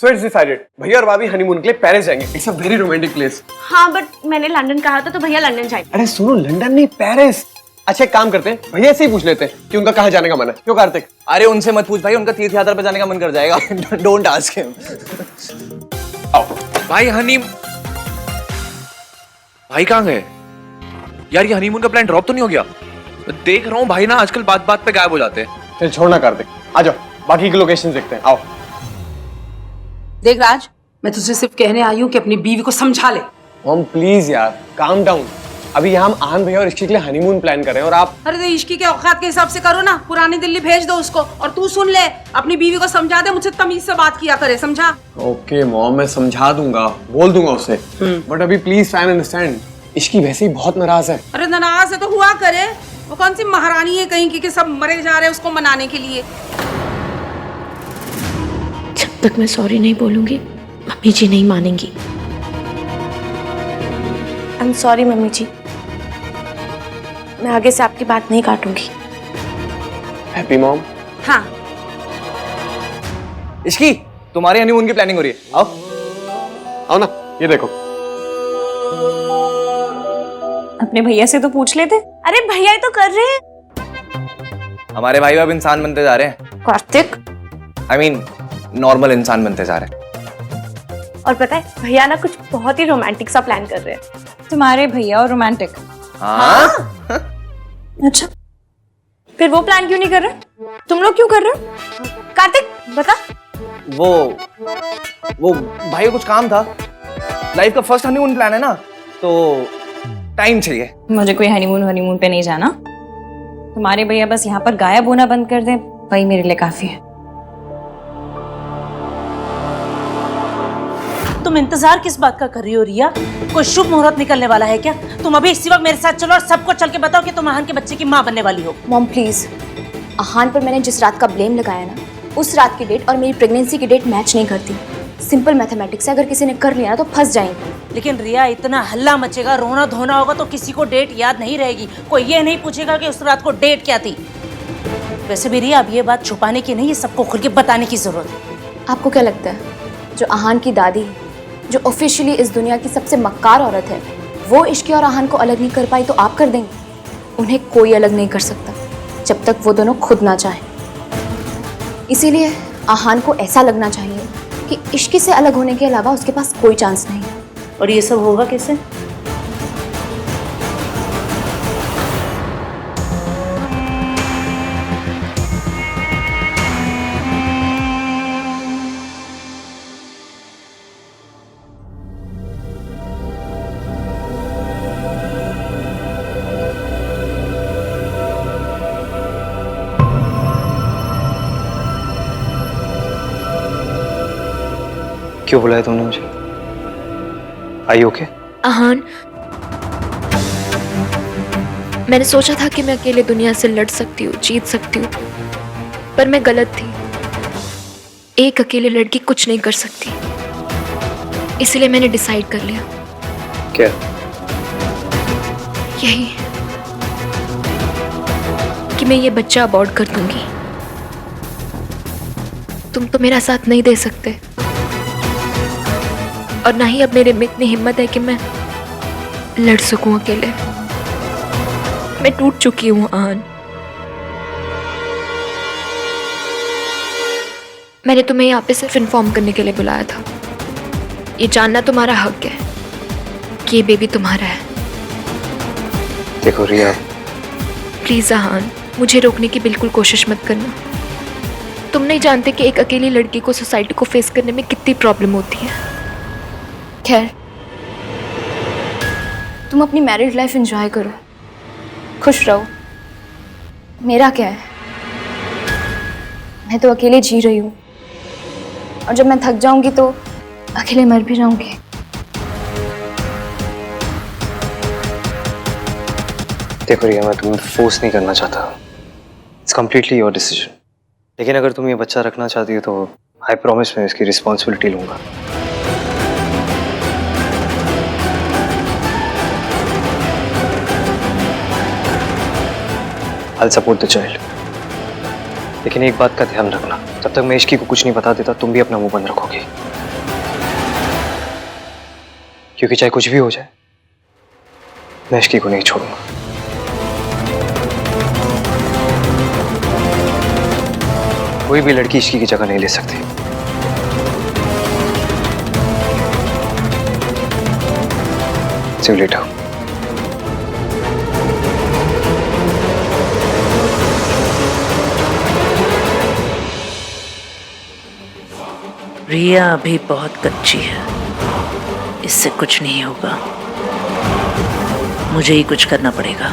So it's decided. भैया और भाभी हनीमून के लिए पेरिस जाएंगे. It's a very romantic place. हाँ बट मैंने लंदन कहा था तो भैया लंदन जाएंगे. अरे सुनो, लंदन नहीं पेरिस. अच्छा एक काम करते हैं, भैया से ही पूछ लेते हैं कि उनका कहाँ जाने का मन है. क्यों कार्तिक? अरे उनसे मत पूछ भाई, उनका तीर्थ यात्रा पे जाने का मन कर जाएगा. Don't ask him. आओ. भाई भाई कहाँ गए यार? ये हनीमून का प्लान ड्रॉप तो नहीं हो गया? देख रहा हूँ भाई ना आजकल बात बात पे गायब हो जाते हैं. चल छोड़ना कार्तिक, आ जाओ बाकी की लोकेशन देखते हैं. आओ. देख राज, मैं तुझसे सिर्फ कहने आई हूँ कि अपनी बीवी को समझा ले. मॉम प्लीज यार काम डाउन. अभी यहाँ हम आन भैया और इसके लिए हनीमून प्लान कर रहे हैं और आप. अरे तो इश्की के औकात के हिसाब से करो ना. पुरानी दिल्ली भेज दो उसको. और तू सुन ले, अपनी बीवी को समझा दे, मुझसे तमीज से बात किया करे. समझा? ओके मॉम, मैं समझा दूंगा, बोल दूंगा उसे. बट अभी प्लीज ट्राई एंड अंडरस्टैंड. इसकी वैसे ही बहुत नाराज है. अरे नाराज है तो हुआ करे. वो कौन सी महारानी है कहीं की कि सब मरे जा रहे हैं उसको मनाने के लिए. जब तक मैं सॉरी नहीं बोलूंगी मम्मी जी नहीं मानेंगी. आई एम सॉरी मम्मी जी, मैं आगे से आपकी बात नहीं काटूंगी. Happy mom. हाँ. इश्की, तुम्हारे हनीमून की प्लानिंग हो रही है. आओ आओ ना, ये देखो. अपने भैया से तो पूछ लेते. अरे भैया ही तो कर रहे हैं. हमारे भाई अब इंसान बनते जा रहे हैं. कार्तिक, आई मीन नॉर्मल इंसान बनते जा रहे हैं. और पता है भैया ना कुछ बहुत ही रोमांटिक सा प्लान कर रहे हैं. तुम्हारे भैया और रोमांटिक? हाँ? अच्छा, फिर वो प्लान क्यों नहीं कर रहे? तुम लोग क्यों कर रहे हो? कार्तिक बता. वो भाई को कुछ काम था. लाइफ का फर्स्ट हनीमून प्लान है ना, तो टाइम चाहिए. मुझे कोई हनीमून पे नहीं जाना. तुम्हारे भैया बस यहाँ पर गायब होना बंद कर दे, वही मेरे लिए काफी है. तुम इंतजार किस बात का कर रही हो रिया? कोई शुभ मुहूर्त निकलने वाला है क्या? तुम अभी इसी वक्त मेरे साथ चलो और सबको चल के बताओ कि तुम आहान के बच्चे की माँ बनने वाली हो. मॉम प्लीज, आहान पर मैंने जिस रात का ब्लेम लगाया ना, उस रात की डेट और मेरी प्रेगनेंसी की डेट मैच नहीं करती. सिंपल मैथमेटिक्स है, अगर किसी ने कर लिया ना तो फंस जाएंगे. लेकिन रिया इतना हल्ला मचेगा, रोना धोना होगा तो किसी को डेट याद नहीं रहेगी. कोई ये नहीं पूछेगा कि उस रात को डेट क्या थी. वैसे भी रिया अब ये बात छुपाने की नहीं, ये सबको खुल के बताने की जरूरत है. आपको क्या लगता है, जो आहान की दादी है, जो ऑफिशियली इस दुनिया की सबसे मक्कार औरत है, वो इश्की और आहान को अलग नहीं कर पाई तो आप कर देंगे? उन्हें कोई अलग नहीं कर सकता जब तक वो दोनों खुद ना चाहें. इसीलिए आहान को ऐसा लगना चाहिए कि इश्की से अलग होने के अलावा उसके पास कोई चांस नहीं. और ये सब होगा कैसे? क्यों बुलाया तुमने मुझे? आई ओके? आहान, मैंने सोचा था कि मैं अकेले दुनिया से लड़ सकती हूँ, जीत सकती हूँ, पर मैं गलत थी. एक अकेले लड़की कुछ नहीं कर सकती, इसलिए मैंने डिसाइड कर लिया. क्या? यही कि मैं ये बच्चा अबॉर्ट कर दूंगी. तुम तो मेरा साथ नहीं दे सकते और ना ही अब मेरे में इतनी हिम्मत है कि मैं लड़ सकूं अकेले. मैं टूट चुकी हूं आहान. मैंने तुम्हें यहाँ पे सिर्फ इन्फॉर्म करने के लिए बुलाया था. ये जानना तुम्हारा हक है कि ये बेबी तुम्हारा है. देखो रिया, प्लीज आहान, मुझे रोकने की बिल्कुल कोशिश मत करना. तुम नहीं जानते कि एक अकेली लड़की को सोसाइटी को फेस करने में कितनी प्रॉब्लम होती है. खैर, तुम अपनी मैरिड लाइफ एंजॉय करो, खुश रहो. मेरा क्या है, मैं तो अकेले जी रही हूँ और जब मैं थक जाऊंगी तो अकेले मर भी जाऊंगी. देखो रिया, मैं तुम्हें फोर्स नहीं करना चाहता. It's completely your decision. लेकिन अगर तुम ये बच्चा रखना चाहती हो तो आई प्रॉमिस मैं इसकी रिस्पॉन्सिबिलिटी लूंगा. I'll support the child. लेकिन एक बात का ध्यान रखना, जब तक मैं इश्की को कुछ नहीं बता देता तुम भी अपना मुंह बंद रखोगी, क्योंकि चाहे कुछ भी हो जाए मैं इश्की को नहीं छोड़ूंगा। कोई भी लड़की इश्की की जगह नहीं ले सकती। See you later. रिया अभी बहुत कच्ची है, इससे कुछ नहीं होगा, मुझे ही कुछ करना पड़ेगा।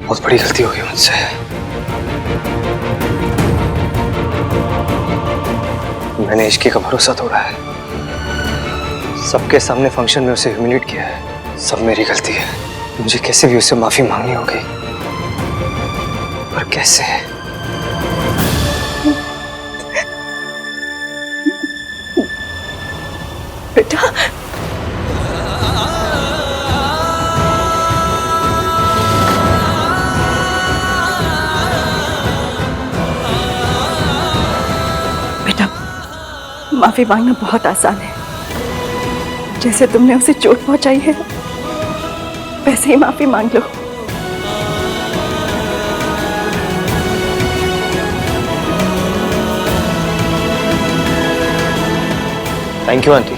बहुत बड़ी गलती हो गई मुझसे। मैंने इश्की का भरोसा तोड़ा है, सबके सामने फंक्शन में उसे ह्यूमिलेट किया है, सब मेरी गलती है। मुझे कैसे भी उससे माफी मांगनी होगी, पर कैसे? बेटा बेटा, माफी मांगना बहुत आसान है। जैसे तुमने उसे चोट पहुंचाई है वैसे ही माफी मांग लो। Thank you aunty.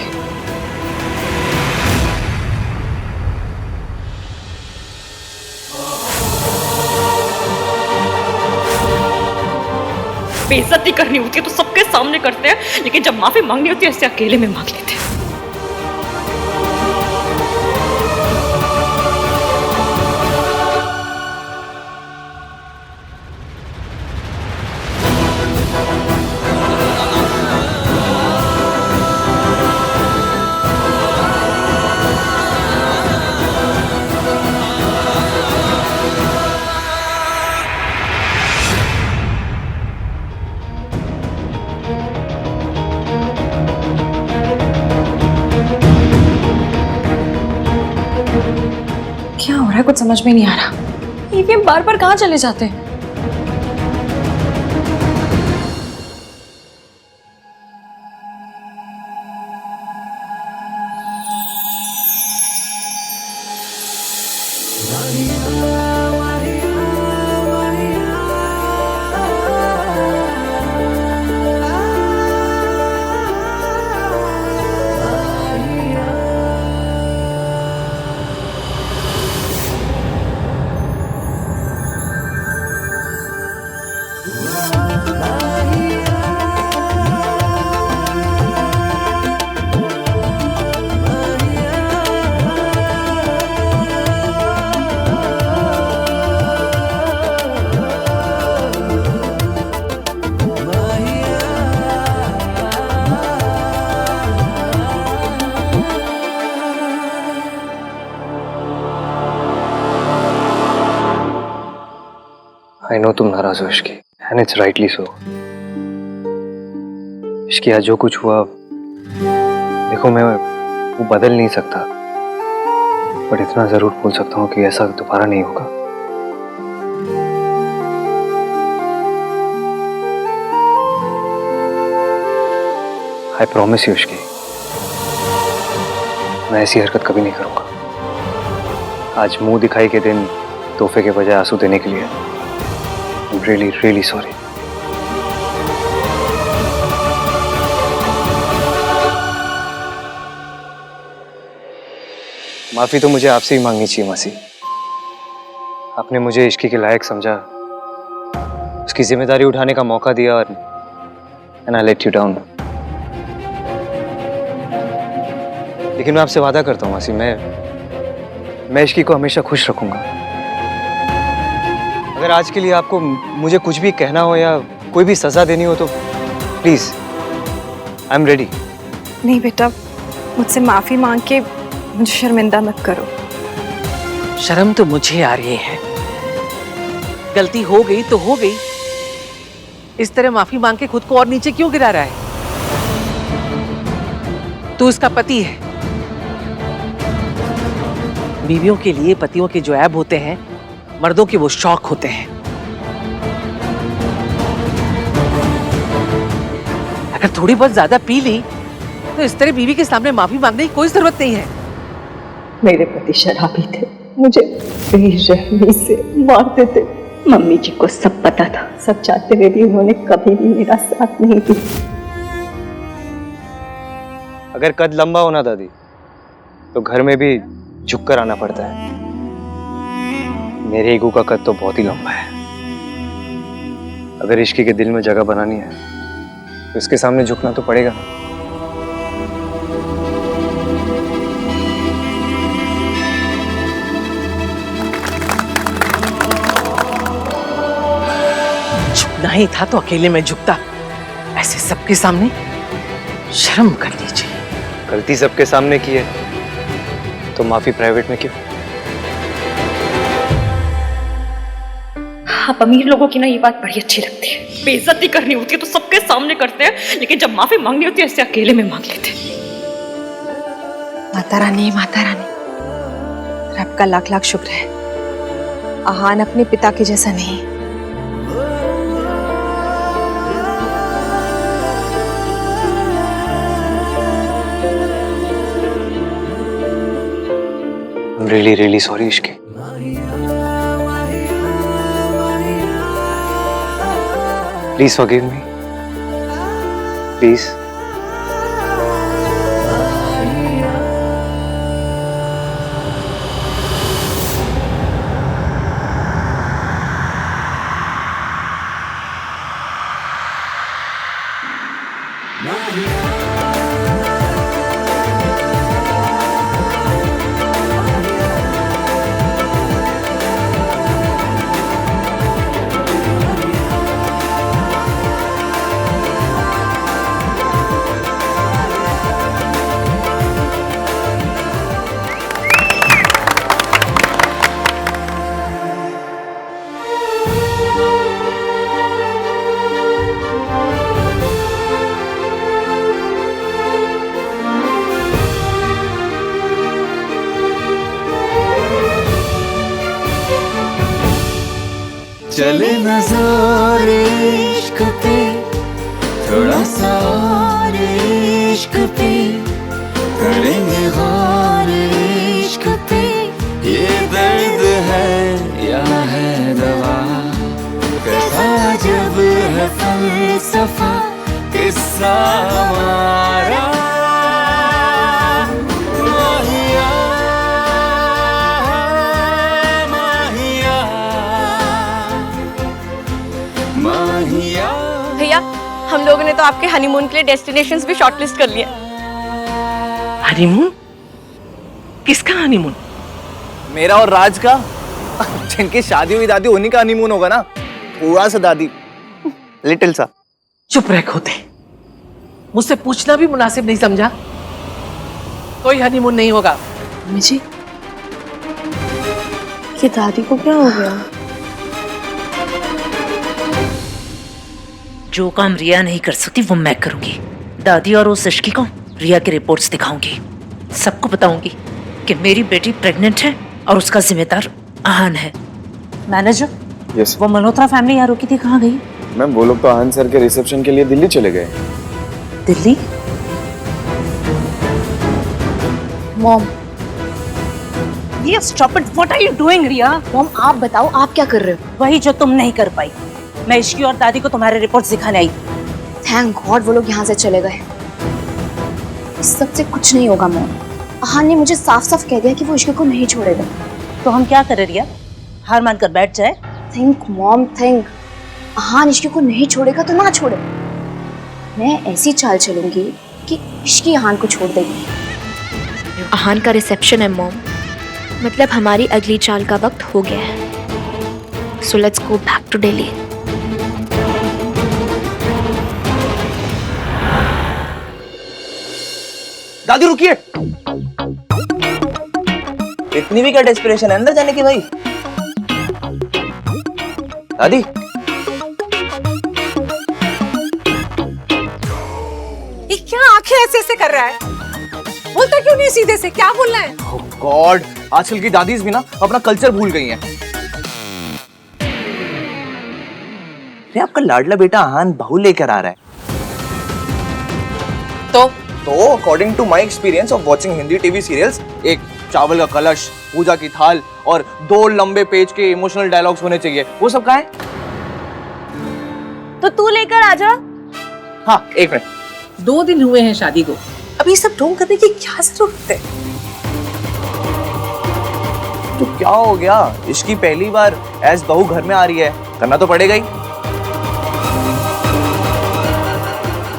बेइज्जती करनी होती है तो सबके सामने करते हैं, लेकिन जब माफी मांगनी होती है ऐसे अकेले में मांग लेते हैं। क्या हो रहा है, कुछ समझ में नहीं आ रहा। ईवीएम बार बार कहाँ चले जाते हैं? आई नो तुम नाराज हो Ishki, and it's rightly so. Ishki आज जो कुछ हुआ, देखो मैं वो बदल नहीं सकता, पर इतना जरूर बोल सकता हूँ कि ऐसा दोबारा नहीं होगा। आई प्रॉमिस यू इश्की, मैं ऐसी हरकत कभी नहीं करूंगा। आज मुंह दिखाई के दिन तोहफे के बजाय आंसू देने के लिए I'm really, really sorry. माफी तो मुझे आपसे ही मांगनी चाहिए मासी। आपने मुझे इश्की के लायक समझा, उसकी जिम्मेदारी उठाने का मौका दिया और and I let you down. लेकिन मैं आपसे वादा करता हूँ मासी, मैं इश्की को हमेशा खुश रखूंगा। अगर आज के लिए आपको मुझे कुछ भी कहना हो या कोई भी सजा देनी हो तो प्लीज, आई एम रेडी। नहीं बेटा, मुझसे माफी मांग के मुझे शर्मिंदा मत करो। शर्म तो मुझे आ रही है, गलती हो गई तो हो गई, इस तरह माफी मांग के खुद को और नीचे क्यों गिरा रहा है? तू उसका पति है। बीवियों के लिए पतियों के जो ऐब होते हैं, मर्दों के वो शौक होते हैं। अगर थोड़ी बहुत ज्यादा पी ली तो इस तरह बीवी के सामने माफी मांगने की कोई जरूरत नहीं है। मेरे पति शराबी थे, मुझे बेरहमी से मारते थे। मम्मी जी को सब पता था, सब चाहते हुए भी उन्होंने कभी भी मेरा साथ नहीं दिया। अगर कद लंबा होना दादी तो घर में भी झुककर आना पड़ता है। मेरे ईगो का कद तो बहुत ही लंबा है। अगर इश्की के दिल में जगह बनानी है तो इसके सामने झुकना तो पड़ेगा। झुकना ही था तो अकेले में झुकता, ऐसे सबके सामने शर्म करनी चाहिए। गलती सबके सामने की है तो माफी प्राइवेट में क्यों? आप अमीर लोगों की ना ये बात बड़ी अच्छी लगती है। बेइज्जती करनी होती है तो सबके सामने करते हैं, लेकिन जब माफी मांगनी होती है ऐसे अकेले में मांग लेते हैं। माता रानी, माता रानी, रब का लाख लाख शुक्र है, आहान अपने पिता के जैसा नहीं। I'm really, really sorry, Ishki. Please forgive me. Please. चले नजर इश्क पे, थोड़ा सा और इश्क पे, करेंगे गौर इश्क पे। ये दर्द है या है दवा, कैसा जब है फलसफा, किस्सा हमारा। भैया, हम लोगों ने तो आपके हनीमून के लिए डेस्टिनेशंस भी शॉर्टलिस्ट कर लिया। हनीमून? किसका हनीमून? मेरा और राज का। जिनकी शादी हुई दादी उन्हीं का हनीमून होगा ना। थोड़ा सा दादी, लिटिल सा। चुप रह खोते, मुझसे पूछना भी मुनासिब नहीं समझा। कोई हनीमून नहीं होगा। मम्मी जी, ये दादी को क्या हो गया? जो काम रिया नहीं कर सकती वो मैं करूंगी। दादी और उस इश्की को रिया की रिपोर्ट्स दिखाऊंगी। सबको बताऊंगी कि मेरी बेटी प्रेग्नेंट है और उसका जिम्मेदार आहान है। Manager, yes. वो मल्होत्रा फैमिली यहाँ रुकी थी, कहाँ गई? मैम, वो लोग तो आहान सर के रिसेप्शन के लिए दिल्ली चले गए। दिल्ली? मॉम, ये stop it, what are you doing Riya? Mom आप बताओ, आप क्या कर रहे हो? वही जो तुम नहीं कर पाई। मैं इश्की और दादी को तुम्हारे रिपोर्ट्स दिखाने आई। थैंक गॉड वो लोग यहाँ से चले गए। इस सबसे कुछ नहीं होगा मॉम। आहान ने मुझे साफ साफ कह दिया कि वो इश्की को नहीं छोड़ेगा। तो हम क्या करें रिया? हार मानकर बैठ जाए? Think mom, think. आहान इश्की को नहीं छोड़ेगा तो ना छोड़े। मैं ऐसी चाल चलूंगी कि इश्की आहान को छोड़ देगी। आहान का रिसेप्शन है मॉम, मतलब हमारी अगली चाल का वक्त हो गया है। So let's go back to Delhi. दादी रुकिए। इतनी भी क्या डेस्परेशन है अंदर जाने की भाई? दादी, ये क्या आंखें ऐसे ऐसे कर रहा है? बोलता क्यों नहीं सीधे से, क्या बोलना है? गॉड, आजकल की दादीज भी ना अपना कल्चर भूल गई हैं। अरे आपका लाडला बेटा आहान बहू लेकर आ रहा है। तो according to my experience of watching Hindi TV serials, एक चावल का कलश, पूजा की थाल और 2 लंबे पेज के इमोशनल डायलॉग्स होने चाहिए। वो सब कहाँ है? तो तू लेकर आ जा। हाँ, एक मिनट। 2 दिन हुए हैं शादी को, अभी सब ढोंग करने की क्या जरूरत है? तो क्या हो गया? इसकी पहली बार एज बहू घर में आ रही है, करना तो पड़ेगा ही।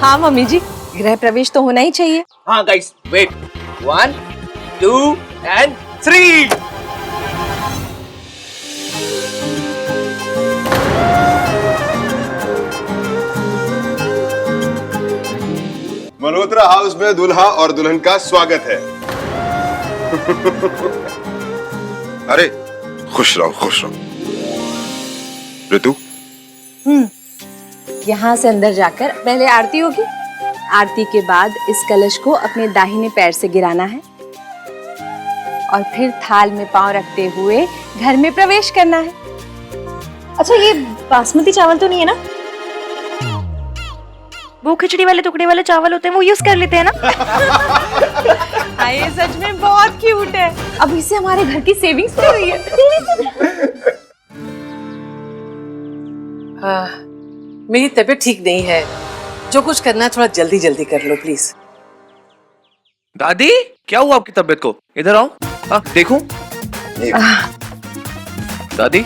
हाँ मम्मी जी, गृह प्रवेश तो होना ही चाहिए। हाँ guys, wait, 1 2 and 3। Malhotra house में दूल्हा और दुल्हन का स्वागत है। अरे खुश रहो, खुश रहो। ऋतु, यहाँ से अंदर जाकर पहले आरती होगी। आरती के बाद इस कलश को अपने दाहिने पैर से गिराना है और फिर थाल में पांव रखते हुए घर में प्रवेश करना है। अच्छा, ये बासमती चावल तो नहीं है ना? वो खिचड़ी वाले टुकड़े वाले चावल होते हैं, वो यूज कर लेते हैं ना? हाँ, ये सच में बहुत क्यूट है। अब इससे हमारे घर की सेविंग्स भी हुई है। मेरी तबीयत ठीक नहीं है, जो कुछ करना है थोड़ा जल्दी जल्दी कर लो प्लीज। दादी, क्या हुआ आपकी तबीयत को? इधर आओ। हाँ, देखूं। दादी,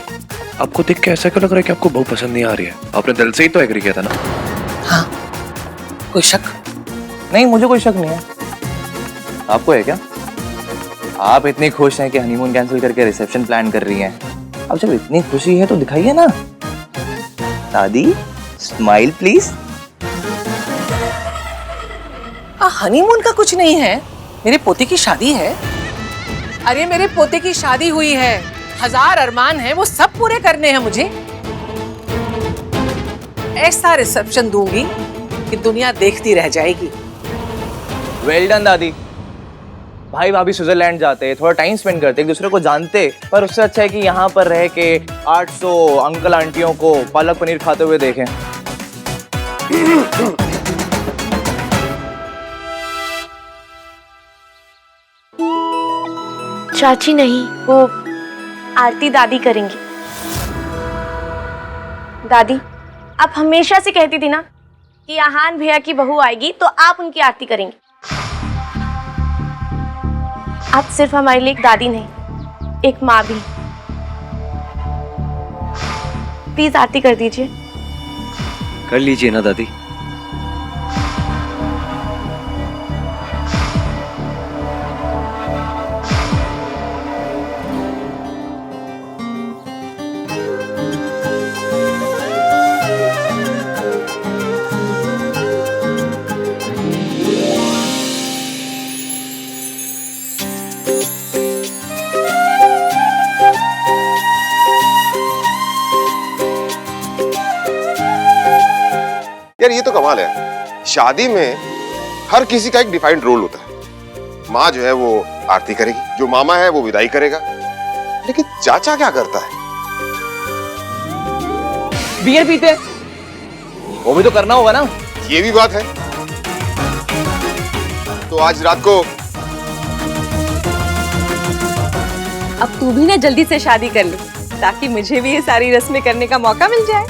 आपको देख के ऐसा क्यों लग रहा है कि आपको बहू पसंद नहीं आ रही है? आपने दिल से ही तो एग्री किया था ना? हाँ, कोई शक? नहीं, मुझे कोई शक नहीं है। आपको है क्या? आप इतनी खुश हैं कि हनीमून कैंसिल करके रिसेप्शन प्लान कर रही हैं। अब जब इतनी खुशी है तो दिखाइए ना। दादी, स्माइल प्लीज। हनीमून का कुछ नहीं है, मेरे पोते की शादी है। अरे मेरे पोते की शादी हुई है, 1000 अरमान है, वो सब पूरे करने हैं मुझे। ऐसा रिसेप्शन दूंगी कि दुनिया देखती रह जाएगी। वेल डन दादी। भाई भाभी स्विट्जरलैंड जाते, थोड़ा टाइम स्पेंड करते, एक दूसरे को जानते, पर उससे अच्छा है कि यहाँ पर रह के 800 अंकल आंटियों को पालक पनीर खाते हुए देखें। चाची नहीं, वो आरती दादी करेंगी। दादी, आप हमेशा से कहती थी ना कि आहान भैया की बहू आएगी तो आप उनकी आरती करेंगी। आप सिर्फ हमारे लिए एक दादी नहीं, एक माँ भी। प्लीज आरती कर दीजिए। कर लीजिए ना दादी। यार ये तो कमाल है, शादी में हर किसी का एक डिफाइंड रोल होता है। माँ जो है वो आरती करेगी, जो मामा है वो विदाई करेगा, लेकिन चाचा क्या करता है? बियर पीते, वो भी तो करना होगा ना। ये भी बात है। तो आज रात को अब तू भी ना जल्दी से शादी कर ले, ताकि मुझे भी ये सारी रस्में करने का मौका मिल जाए।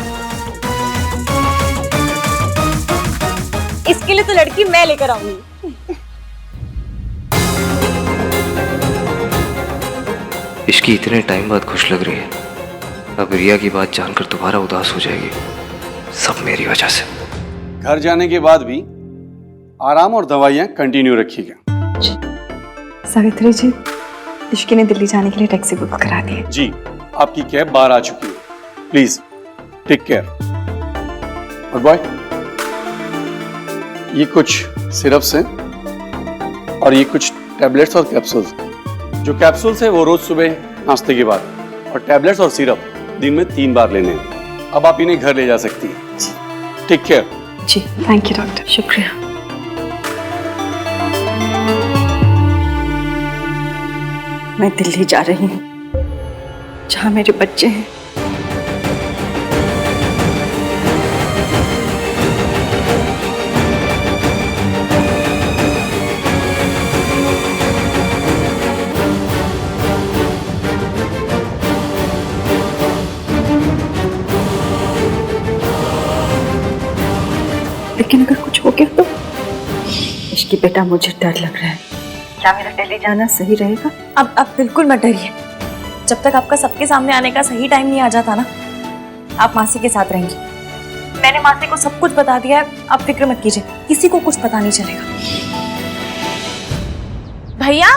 इसके लिए तो लड़की मैं लेकर आऊंगी। इसकी इतने टाइम बाद खुश लग रही है, अब रिया की बात जानकर दोबारा उदास हो जाएगी। सब मेरी वजह से। घर जाने के बाद भी आराम और दवाइयाँ कंटिन्यू रखिएगा। सावित्री जी, इश्की ने दिल्ली जाने के लिए टैक्सी बुक करा दी है। जी, आपकी कैब बाहर आ चुकी है। Please take care. और बॉय, ये कुछ सिरप्स हैं और ये कुछ टैबलेट्स और कैप्सूल्स। जो कैप्सूल्स है वो रोज सुबह नाश्ते के बाद, और टैबलेट्स और सिरप दिन में 3 बार लेने हैं। अब आप इन्हें घर ले जा सकती हैं। Take care. जी, थैंक यू डॉक्टर। शुक्रिया। मैं दिल्ली जा रही हूँ, जहाँ मेरे बच्चे हैं। लेकिन अगर कुछ हो गया तो? इश्की बेटा, मुझे डर लग रहा है। क्या मेरा दिल्ली जाना सही रहेगा? अब बिल्कुल मत डरिए। जब तक आपका सबके सामने आने का सही टाइम नहीं आ जाता ना, आप मासी के साथ रहेंगी। मैंने मासी को सब कुछ बता दिया है, आप फिक्र मत कीजिए, किसी को कुछ पता नहीं चलेगा। भैया,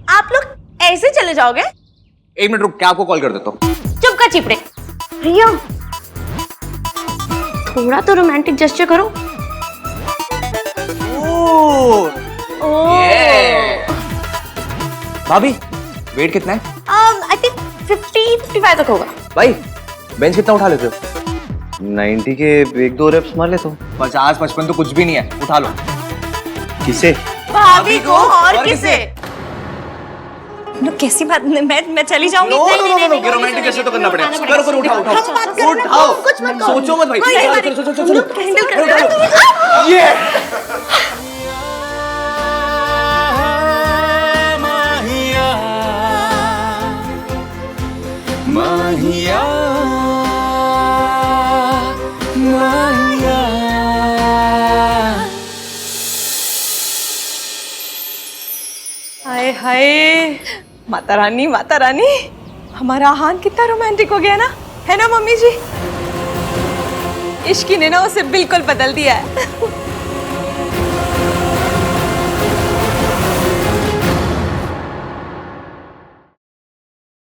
आप लोग ऐसे चले जाओगे? 1 मिनट रुक, क्या आपको कॉल कर देता हूँ। चुप कर चिपड़े। भैया, थोड़ा तो रोमांटिक जेस्चर करो। भाभी, वेट कितना है? आई थिंक 50-55 तक होगा। भाई, बेंच कितना उठा लेते हो? 90 के 1-2 रेप्स मार लेता हूँ। 50-55 तो कुछ भी नहीं है, उठा लो। किसे? भाभी को और किसे? कैसी बात, मैं चली जाऊंगी। नहीं, रोमांटिक जैसे तो करना पड़ेगा। करो, उठाओ। कुछ मत करो। सोचो मत भाई। चलो। ये माहिया, माहिया। हाय हाय, माता रानी, माता रानी, हमारा आहान कितना रोमांटिक हो गया ना, है ना मम्मी जी? इश्की ने ना उसे बिल्कुल बदल दिया है।